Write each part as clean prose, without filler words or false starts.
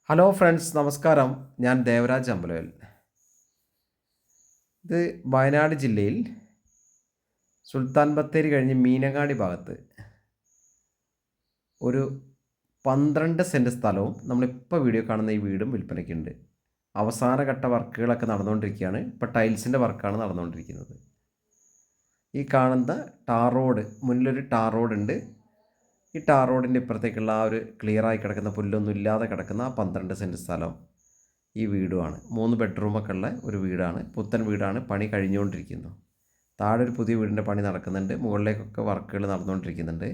Hello friends, നമസ്കാരം. ഞാൻ ദേവരാജ് അമ്പലവേൽ. ഇത് വയനാട് ജില്ലയിൽ സുൽത്താൻ ബത്തേരി കഴിഞ്ഞ് മീനങ്ങാടി ഭാഗത്ത് ഒരു 12 സെൻറ്റ് സ്ഥലവും നമ്മളിപ്പോൾ വീഡിയോ കാണുന്ന ഈ വീടും വിൽപ്പനയ്ക്കുണ്ട്. അവസാനഘട്ട വർക്കുകളൊക്കെ നടന്നുകൊണ്ടിരിക്കുകയാണ്. ഇപ്പോൾ ടൈൽസിൻ്റെ വർക്കാണ് നടന്നുകൊണ്ടിരിക്കുന്നത്. ഈ കാണുന്ന ടാർ റോഡ്, മുന്നിലൊരു ടാർ റോഡുണ്ട്. ഈ ടാർ റോഡിൻ്റെ ഇപ്പുറത്തേക്കുള്ള ആ ഒരു ക്ലിയറായി കിടക്കുന്ന പുല്ലൊന്നും ഇല്ലാതെ കിടക്കുന്ന ആ 12 സെൻറ്റ് സ്ഥലം ഈ വീടുമാണ്. 3 ബെഡ്റൂമൊക്കെ ഉള്ള ഒരു വീടാണ്. പുത്തൻ വീടാണ്. പണി കഴിഞ്ഞുകൊണ്ടിരിക്കുന്നു. താഴെ ഒരു പുതിയ വീടിൻ്റെ പണി നടക്കുന്നുണ്ട്. മുകളിലേക്കൊക്കെ വർക്കുകൾ നടന്നുകൊണ്ടിരിക്കുന്നുണ്ട്.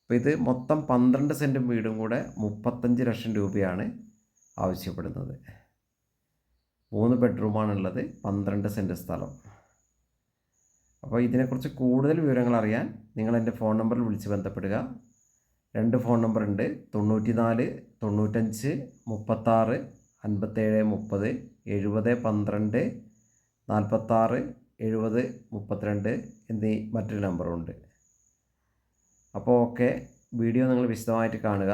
അപ്പോൾ ഇത് മൊത്തം 12 സെൻറ്റും വീടും കൂടെ 35 ലക്ഷം രൂപയാണ് ആവശ്യപ്പെടുന്നത്. 3 ബെഡ്റൂമാണുള്ളത്, 12 സെൻറ്റ് സ്ഥലം. അപ്പോൾ ഇതിനെക്കുറിച്ച് കൂടുതൽ വിവരങ്ങൾ അറിയാൻ നിങ്ങൾ എൻ്റെ ഫോൺ നമ്പറിൽ വിളിച്ച് ബന്ധപ്പെടുക. 2 ഫോൺ നമ്പറുണ്ട്: 94 95 36 57 30, 70 12 46 70 32 എന്നീ മറ്റൊരു നമ്പറുണ്ട്. അപ്പോൾ ഓക്കെ, വീഡിയോ നിങ്ങൾ വിശദമായിട്ട് കാണുക.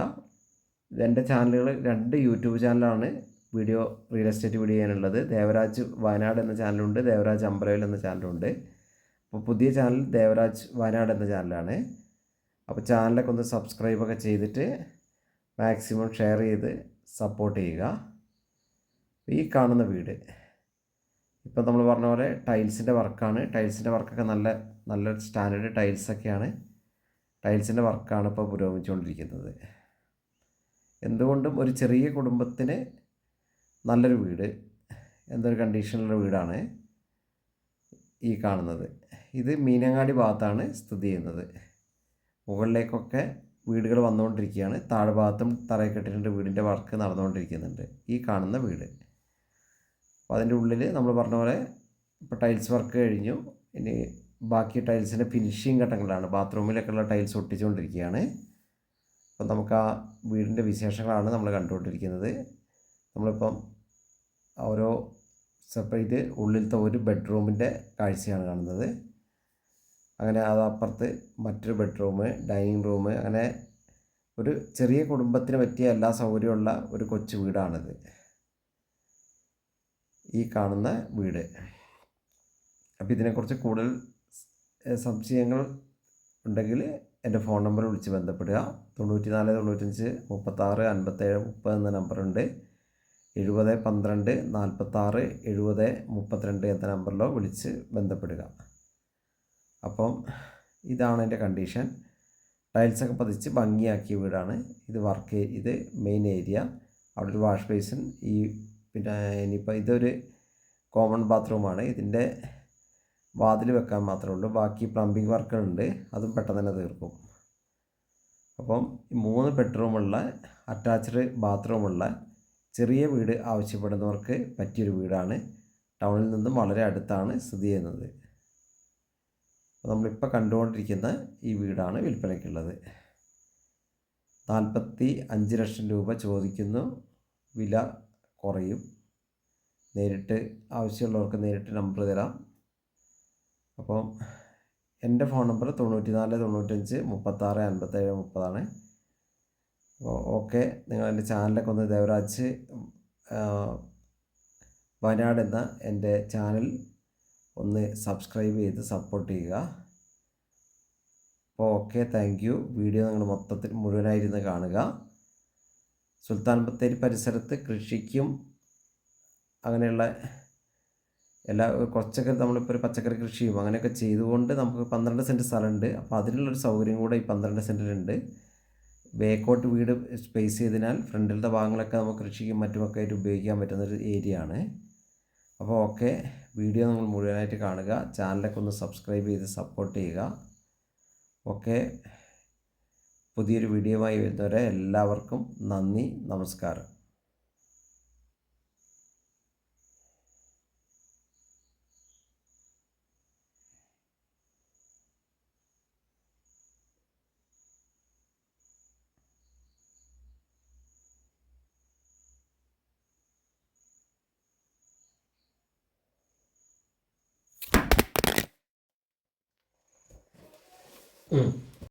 എൻ്റെ ചാനലുകൾ 2 യൂട്യൂബ് ചാനലാണ് വീഡിയോ റിയൽ എസ്റ്റേറ്റ് വീഡിയോ ചെയ്യാനുള്ളത്. ദേവരാജ് വയനാട് എന്ന ചാനലുണ്ട്, ദേവരാജ് അമ്പലവേൽ എന്ന ചാനലുണ്ട്. അപ്പോൾ പുതിയ ചാനൽ ദേവരാജ് വയനാട് എന്ന ചാനലാണ്. അപ്പോൾ ചാനലൊക്കെ ഒന്ന് സബ്സ്ക്രൈബൊക്കെ ചെയ്തിട്ട് മാക്സിമം ഷെയർ ചെയ്ത് സപ്പോർട്ട് ചെയ്യുക. ഈ കാണുന്ന വീട് ഇപ്പം നമ്മൾ പറഞ്ഞ പോലെ ടൈൽസിൻ്റെ വർക്കാണ്. ടൈൽസിൻ്റെ വർക്കൊക്കെ നല്ല സ്റ്റാൻഡേർഡ് ടൈൽസൊക്കെയാണ്. ടൈൽസിൻ്റെ വർക്കാണ് ഇപ്പോൾ പുരോഗമിച്ചുകൊണ്ടിരിക്കുന്നത്. എന്തുകൊണ്ടും ഒരു ചെറിയ കുടുംബത്തിന് നല്ലൊരു വീട്, എന്തൊരു കണ്ടീഷനിലുള്ള വീടാണ് ഈ കാണുന്നത്. ഇത് മീനങ്ങാടി ഭാഗത്താണ് സ്ഥിതി ചെയ്യുന്നത്. മുകളിലേക്കൊക്കെ വീടുകൾ വന്നുകൊണ്ടിരിക്കുകയാണ്. താഴെ ഭാഗത്തും തറയിക്കെട്ടിട്ടുണ്ട്. വീടിൻ്റെ വർക്ക് നടന്നുകൊണ്ടിരിക്കുന്നുണ്ട്. ഈ കാണുന്ന വീട്. അപ്പോൾ അതിൻ്റെ ഉള്ളിൽ നമ്മൾ പറഞ്ഞ പോലെ ഇപ്പോൾ ടൈൽസ് വർക്ക് കഴിഞ്ഞു. ഇനി ബാക്കി ടൈൽസിൻ്റെ ഫിനിഷിങ് ഘട്ടങ്ങളാണ്. ബാത്റൂമിലൊക്കെയുള്ള ടൈൽസ് ഒട്ടിച്ചുകൊണ്ടിരിക്കുകയാണ്. അപ്പം നമുക്ക് ആ വീടിൻ്റെ വിശേഷങ്ങളാണ് നമ്മൾ കണ്ടുകൊണ്ടിരിക്കുന്നത്. നമ്മളിപ്പം ഓരോ സെപ്പറേറ്റ് ഉള്ളിലത്തെ ഒരു ബെഡ്റൂമിൻ്റെ കാഴ്ചയാണ് കാണുന്നത്. അങ്ങനെ അതപ്പുറത്ത് മറ്റൊരു ബെഡ്റൂം, ഡൈനിങ് റൂം, അങ്ങനെ ഒരു ചെറിയ കുടുംബത്തിന് പറ്റിയ എല്ലാ സൗകര്യമുള്ള ഒരു കൊച്ചു വീടാണിത്, ഈ കാണുന്ന വീട്. അപ്പോൾ ഇതിനെക്കുറിച്ച് കൂടുതൽ സംശയങ്ങൾ ഉണ്ടെങ്കിൽ എൻ്റെ ഫോൺ നമ്പർ വിളിച്ച് ബന്ധപ്പെടുക. 94 95 36 57 30 എന്ന നമ്പറുണ്ട്. 70 12 46 70 32 എന്ന നമ്പറിലോ വിളിച്ച് ബന്ധപ്പെടുക. അപ്പം ഇതാണ് എൻ്റെ കണ്ടീഷൻ. ടൈൽസൊക്കെ പതിച്ച് ഭംഗിയാക്കിയ വീടാണ് ഇത്. ഇത് മെയിൻ ഏരിയ. അവിടെ ഒരു വാഷ് ബേസിൻ, പിന്നെ ഇനിയിപ്പോൾ ഇതൊരു കോമൺ ബാത്റൂമാണ്. ഇതിൻ്റെ വാതിൽ വെക്കാൻ മാത്രമേ ഉള്ളൂ. ബാക്കി പ്ലംബിംഗ് വർക്കുകളുണ്ട്, അതും പെട്ടെന്ന് തന്നെ തീർക്കും. അപ്പം 3 ബെഡ്റൂമുള്ള അറ്റാച്ച്ഡ് ബാത്റൂമുള്ള ചെറിയ വീട് ആവശ്യപ്പെടുന്നവർക്ക് പറ്റിയൊരു വീടാണ്. ടൗണിൽ നിന്നും വളരെ അടുത്താണ് സ്ഥിതി ചെയ്യുന്നത്. നമ്മളിപ്പോൾ കണ്ടുകൊണ്ടിരിക്കുന്ന ഈ വീടാണ് വിൽപ്പനയ്ക്കുള്ളത്. 45 ലക്ഷം രൂപ ചോദിക്കുന്നു. വില കുറയും. നേരിട്ട് ആവശ്യമുള്ളവർക്ക് നേരിട്ട് നമ്പർ തരാം. അപ്പം എൻ്റെ ഫോൺ നമ്പർ 94 95 36 57 30 ആണ്. അപ്പോൾ ഓക്കെ, നിങ്ങൾ എൻ്റെ ചാനലൊക്കെ ഒന്ന് ദേവരാജ് വയനാട് എന്ന എൻ്റെ ചാനൽ ഒന്ന് സബ്സ്ക്രൈബ് ചെയ്ത് സപ്പോർട്ട് ചെയ്യുക. അപ്പോൾ ഓക്കെ, താങ്ക് യു. വീഡിയോ നിങ്ങൾ മൊത്തത്തിൽ മുഴുവനായിരുന്ന് കാണുക. സുൽത്താൻ ബത്തേരി പരിസരത്ത് കൃഷിക്കും അങ്ങനെയുള്ള കുറച്ചൊക്കെ നമ്മളിപ്പോൾ ഒരു പച്ചക്കറി കൃഷിയും അങ്ങനെയൊക്കെ ചെയ്തുകൊണ്ട് നമുക്ക് 12 സെൻറ്റ് സ്ഥലമുണ്ട്. അപ്പോൾ അതിനുള്ളൊരു സൗകര്യം കൂടെ ഈ 12 സെൻറ്റിലുണ്ട്. ബേക്കോട്ട് വീട് സ്പേസ് ചെയ്തതിനാൽ ഫ്രണ്ടിലത്തെ ഭാഗങ്ങളൊക്കെ നമുക്ക് കൃഷിക്കും മറ്റുമൊക്കെ ആയിട്ട് ഉപയോഗിക്കാൻ പറ്റുന്നൊരു ഏരിയ ആണ്. അപ്പോൾ ഓക്കെ, വീഡിയോ നിങ്ങൾ മുഴുവനായിട്ട് കാണുക. ചാനലൊക്കെ ഒന്ന് സബ്സ്ക്രൈബ് ചെയ്ത് സപ്പോർട്ട് ചെയ്യുക. ഓക്കെ, പുതിയൊരു വീഡിയോയുമായി വരുന്നവരെ എല്ലാവർക്കും നന്ദി, നമസ്കാരം.